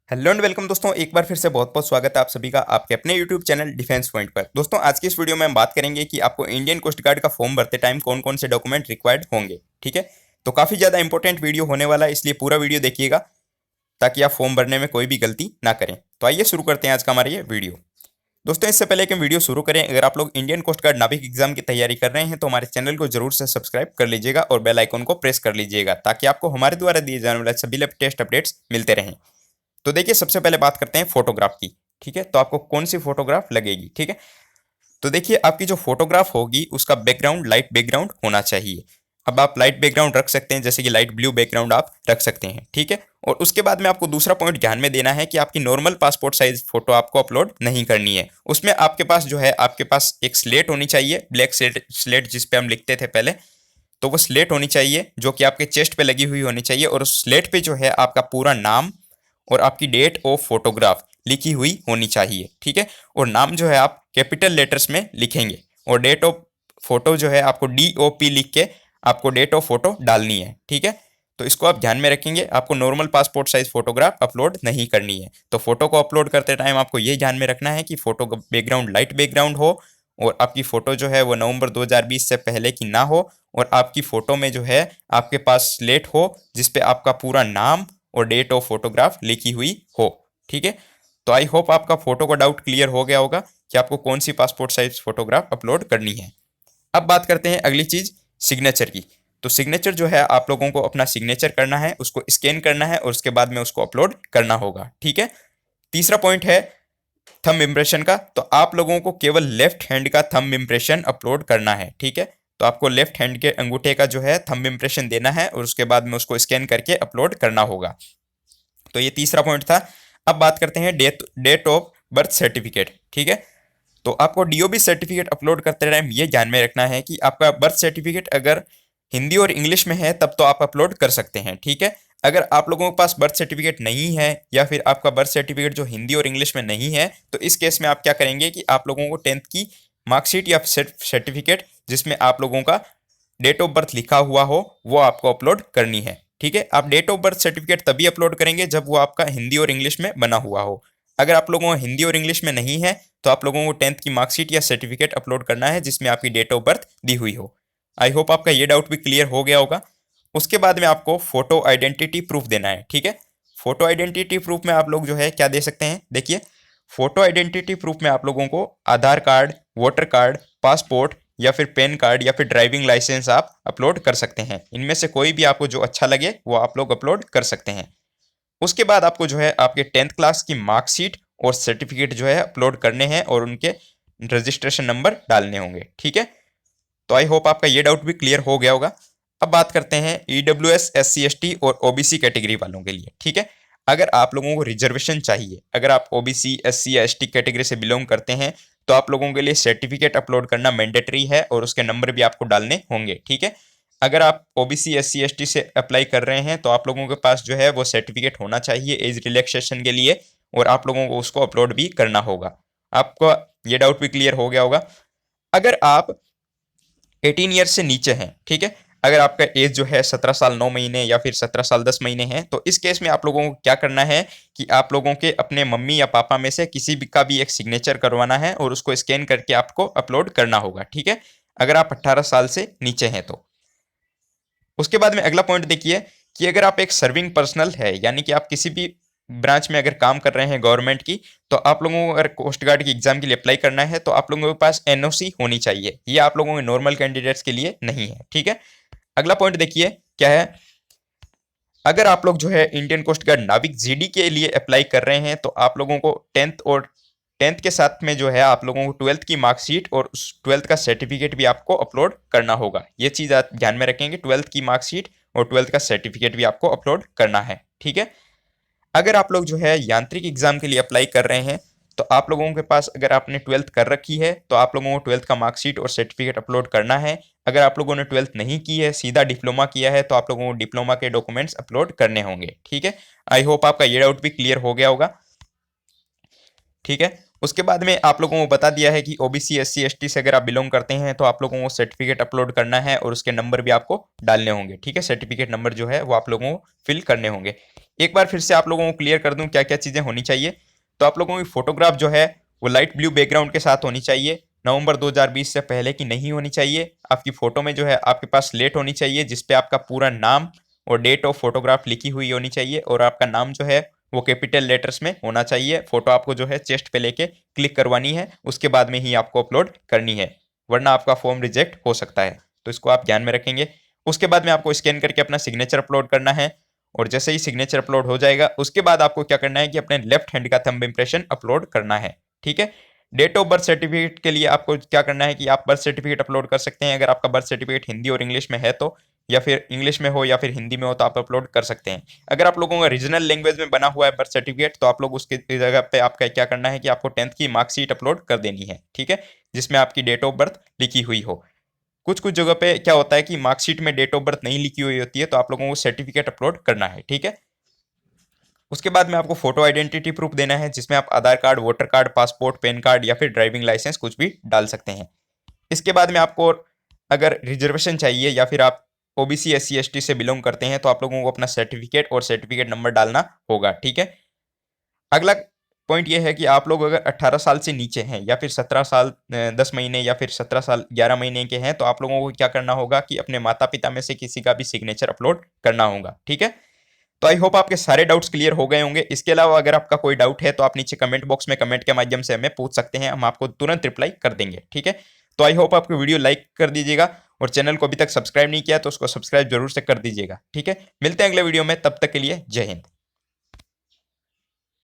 Hello and welcome दोस्तों, एक बार फिर से बहुत बहुत स्वागत है आप सभी का आपके अपने यूट्यूब चैनल डिफेंस पॉइंट पर। दोस्तों, आज की इस वीडियो में हम बात करेंगे कि आपको इंडियन कोस्ट गार्ड का फॉर्म भरते टाइम कौन कौन से डॉक्यूमेंट रिक्वायर्ड होंगे। ठीक है, तो काफ़ी ज़्यादा इंपॉर्टेंट वीडियो होने वाला है, इसलिए पूरा वीडियो देखिएगा ताकि आप फॉर्म भरने में कोई भी गलती ना करें। तो आइए शुरू करते हैं आज का हमारा ये वीडियो। दोस्तों, इससे पहले कि हम वीडियो शुरू करें, अगर आप लोग इंडियन कोस्ट गार्ड नाविक एग्जाम की तैयारी कर रहे हैं तो हमारे चैनल को जरूर से सब्सक्राइब कर लीजिएगा और बेल आइकन को प्रेस कर लीजिएगा ताकि आपको हमारे द्वारा दिए जाने वाले सभी लेटेस्ट अपडेट्स मिलते रहें। तो देखिए, सबसे पहले बात करते हैं फोटोग्राफ की। ठीक है, तो आपको कौन सी फोटोग्राफ लगेगी। ठीक है, तो देखिए, आपकी जो फोटोग्राफ होगी उसका बैकग्राउंड लाइट बैकग्राउंड होना चाहिए। अब आप लाइट बैकग्राउंड रख सकते हैं, जैसे कि लाइट ब्लू बैकग्राउंड आप रख सकते हैं। ठीक है, और उसके बाद में आपको दूसरा पॉइंट ध्यान में देना है कि आपकी नॉर्मल पासपोर्ट साइज फोटो आपको अपलोड नहीं करनी है। उसमें आपके पास जो है, आपके पास एक स्लेट होनी चाहिए, ब्लैक स्लेट स्लेट जिसपे हम लिखते थे पहले। तो वो स्लेट होनी चाहिए जो कि आपके चेस्ट पे लगी हुई होनी चाहिए, और उस स्लेट पे जो है आपका पूरा नाम और आपकी डेट ऑफ फोटोग्राफ लिखी हुई होनी चाहिए। ठीक है, और नाम जो है आप कैपिटल लेटर्स में लिखेंगे, और डेट ऑफ फोटो जो है आपको DOP लिख के आपको डेट ऑफ फोटो डालनी है। ठीक है, तो इसको आप ध्यान में रखेंगे, आपको normal passport size photograph upload नहीं करनी है। तो फोटो को अपलोड करते टाइम आपको ये ध्यान में रखना है कि फोटो का बैकग्राउंड लाइट बैकग्राउंड हो, और आपकी फोटो जो है वो नवंबर 2020 से पहले की ना हो, और आपकी फोटो में जो है आपके पास स्लेट हो जिसपे आपका पूरा नाम और डेट ऑफ फोटोग्राफ लिखी हुई हो। ठीक है, तो आई होप आपका फोटो का डाउट क्लियर हो गया होगा कि आपको कौन सी पासपोर्ट साइज फोटोग्राफ अपलोड करनी है। अब बात करते हैं अगली चीज, सिग्नेचर की। तो सिग्नेचर जो है आप लोगों को अपना सिग्नेचर करना है, उसको स्कैन करना है और उसके बाद में उसको अपलोड करना होगा। ठीक है, तीसरा पॉइंट है थंब इम्प्रेशन का। तो आप लोगों को केवल लेफ्ट हैंड का थंब इम्प्रेशन अपलोड करना है। ठीक है, तो आपको लेफ्ट हैंड के अंगूठे का जो है थंब इम्प्रेशन देना है और उसके बाद में उसको स्कैन करके अपलोड करना होगा। तो ये तीसरा पॉइंट था। अब बात करते हैं डेट ऑफ बर्थ सर्टिफिकेट। ठीक है, तो आपको DOB सर्टिफिकेट अपलोड करते टाइम ये ध्यान में रखना है कि आपका बर्थ सर्टिफिकेट अगर हिंदी और इंग्लिश में है तब तो आप अपलोड कर सकते हैं। ठीक है, अगर आप लोगों के पास बर्थ सर्टिफिकेट नहीं है या फिर आपका बर्थ सर्टिफिकेट जो हिंदी और इंग्लिश में नहीं है, तो इस केस में आप क्या करेंगे कि आप लोगों को 10th की मार्कशीट या सर्टिफिकेट जिसमें आप लोगों का डेट ऑफ बर्थ लिखा हुआ हो वो आपको अपलोड करनी है। ठीक है, आप डेट ऑफ बर्थ सर्टिफिकेट तभी अपलोड करेंगे जब वो आपका हिंदी और इंग्लिश में बना हुआ हो। अगर आप लोगों को हिंदी और इंग्लिश में नहीं है तो आप लोगों को 10th की मार्कशीट या सर्टिफिकेट अपलोड करना है जिसमें आपकी डेट ऑफ बर्थ दी हुई हो। आई होप आपका ये डाउट भी क्लियर हो गया होगा। उसके बाद में आपको फोटो आइडेंटिटी प्रूफ देना है। ठीक है, फोटो आइडेंटिटी प्रूफ में आप लोग जो है क्या दे सकते हैं, देखिए, फोटो आइडेंटिटी प्रूफ में आप लोगों को आधार कार्ड, वोटर कार्ड, पासपोर्ट या फिर पैन कार्ड या फिर ड्राइविंग लाइसेंस आप अपलोड कर सकते हैं। इनमें से कोई भी आपको जो अच्छा लगे वो आप लोग अपलोड कर सकते हैं। उसके बाद आपको जो है आपके 10th क्लास की मार्कशीट और सर्टिफिकेट जो है अपलोड करने हैं और उनके रजिस्ट्रेशन नंबर डालने होंगे। ठीक है, तो आई होप आपका ये डाउट भी क्लियर हो गया होगा। अब बात करते हैं EWS SC ST और OBC कैटेगरी वालों के लिए। ठीक है, अगर आप लोगों को रिजर्वेशन चाहिए, अगर आप OBC SC या ST कैटेगरी से बिलोंग करते हैं तो आप लोगों के लिए सर्टिफिकेट अपलोड करना मैंडेटरी है और उसके नंबर भी आपको डालने होंगे। ठीक है, अगर आप OBC SC ST से अप्लाई कर रहे हैं तो आप लोगों के पास जो है वो सर्टिफिकेट होना चाहिए एज रिलैक्सेशन के लिए, और आप लोगों को उसको अपलोड भी करना होगा। आपको ये डाउट भी क्लियर हो गया होगा। अगर आप 18 ईयर से नीचे हैं, ठीक है, अगर आपका एज जो है 17 साल 9 महीने या फिर 17 साल 10 महीने है, तो इस केस में आप लोगों को क्या करना है कि आप लोगों के अपने मम्मी या पापा में से किसी भी का भी एक सिग्नेचर करवाना है और उसको स्कैन करके आपको अपलोड करना होगा। ठीक है, अगर आप 18 साल से नीचे हैं तो। उसके बाद में अगला पॉइंट देखिए कि अगर आप एक सर्विंग पर्सनल है, यानी कि आप किसी भी ब्रांच में अगर काम कर रहे हैं गवर्नमेंट की, तो आप लोगों को अगर कोस्ट गार्ड की एग्जाम के लिए अप्लाई करना है तो आप लोगों के पास NOC होनी चाहिए। ये आप लोगों के नॉर्मल कैंडिडेट्स के लिए नहीं है। ठीक है, अगला पॉइंट देखिए क्या है। अगर आप लोग जो है इंडियन कोस्ट गार्ड नाविक GD के लिए अप्लाई कर रहे हैं तो आप लोगों को 10th के साथ में जो है आप लोगों को 12th की मार्कशीट और उस 12th का सर्टिफिकेट भी आपको अपलोड करना होगा। ये चीज़ आप ध्यान में रखेंगे, 12th की मार्कशीट और 12th का सर्टिफिकेट भी आपको अपलोड करना है। ठीक है, अगर आप लोग जो है यांत्रिक एग्जाम के लिए अप्लाई कर रहे हैं तो आप लोगों के पास अगर आपने 12th कर रखी है तो आप लोगों को 12th का मार्कशीट और सर्टिफिकेट अपलोड करना है। अगर आप लोगों ने 12th नहीं की है, सीधा डिप्लोमा किया है, तो आप लोगों को डिप्लोमा के डॉक्यूमेंट्स अपलोड करने होंगे। ठीक है, आई होप आपका ये डाउट भी क्लियर हो गया होगा। ठीक है, उसके बाद में आप लोगों को बता दिया है कि OBC SC ST से अगर आप बिलोंग करते हैं तो आप लोगों को सर्टिफिकेट अपलोड करना है और उसके नंबर भी आपको डालने होंगे। ठीक है, सर्टिफिकेट नंबर जो है वो आप लोगों को फिल करने होंगे। एक बार फिर से आप लोगों को क्लियर कर दूं क्या क्या चीज़ें होनी चाहिए। तो आप लोगों की फोटोग्राफ जो है वो लाइट ब्लू बैकग्राउंड के साथ होनी चाहिए, नवंबर 2020 से पहले की नहीं होनी चाहिए। आपकी फोटो में जो है आपके पास स्लेट होनी चाहिए जिसपे आपका पूरा नाम और डेट ऑफ फोटोग्राफ लिखी हुई होनी चाहिए, और आपका नाम जो है वो कैपिटल लेटर्स में होना चाहिए। फोटो आपको जो है चेस्ट पे लेके क्लिक करवानी है, उसके बाद में ही आपको अपलोड करनी है, वरना आपका फॉर्म रिजेक्ट हो सकता है। तो इसको आप ध्यान में रखेंगे। उसके बाद में आपको स्कैन करके अपना सिग्नेचर अपलोड करना है, और जैसे ही सिग्नेचर अपलोड हो जाएगा उसके बाद आपको क्या करना है कि अपने लेफ्ट हैंड का थंब इंप्रेशन अपलोड करना है। ठीक है। डेट ऑफ बर्थ सर्टिफिकेट के लिए आपको क्या करना है कि आप बर्थ सर्टिफिकेट अपलोड कर सकते हैं, अगर आपका बर्थ सर्टिफिकेट हिंदी और इंग्लिश में है तो, या फिर इंग्लिश में हो या फिर हिंदी में हो तो आप अपलोड कर सकते हैं। अगर आप लोगों का रीजनल लैंग्वेज में बना हुआ है बर्थ सर्टिफिकेट तो आप लोग उसकी जगह पे आपका क्या करना है कि आपको 10th की मार्कशीट अपलोड कर देनी है। ठीक है, जिसमें आपकी डेट ऑफ बर्थ लिखी हुई हो। कुछ कुछ जगह पे क्या होता है कि मार्कशीट में डेट ऑफ बर्थ नहीं लिखी हुई होती है, तो आप लोगों को सर्टिफिकेट अपलोड करना है। ठीक है। उसके बाद में आपको फोटो आइडेंटिटी प्रूफ देना है, जिसमें आप Aadhaar card, voter card, passport, PAN card या फिर ड्राइविंग लाइसेंस कुछ भी डाल सकते हैं। इसके बाद में आपको अगर रिजर्वेशन चाहिए या फिर आप ओबीसी, एससी, एसटी से बिलोंग करते हैं तो आप लोगों को अपना सर्टिफिकेट और सर्टिफिकेट नंबर डालना होगा। ठीक है। अगला पॉइंट ये है कि आप लोग अगर 18 साल से नीचे हैं या फिर 17 साल 10 महीने या फिर 17 साल 11 महीने के हैं तो आप लोगों को क्या करना होगा कि अपने माता पिता में से किसी का भी सिग्नेचर अपलोड करना होगा। ठीक है। तो आई होप आपके सारे डाउट्स क्लियर हो गए होंगे। इसके अलावा अगर आपका कोई डाउट है तो आप नीचे कमेंट बॉक्स में कमेंट के माध्यम से हमें पूछ सकते हैं, हम आपको तुरंत रिप्लाई कर देंगे। ठीक है। तो आई होप आपको वीडियो लाइक कर दीजिएगा, और चैनल को अभी तक सब्सक्राइब नहीं किया तो उसको सब्सक्राइब जरूर से कर दीजिएगा। ठीक है। मिलते हैं अगले वीडियो में, तब तक के लिए जय हिंद।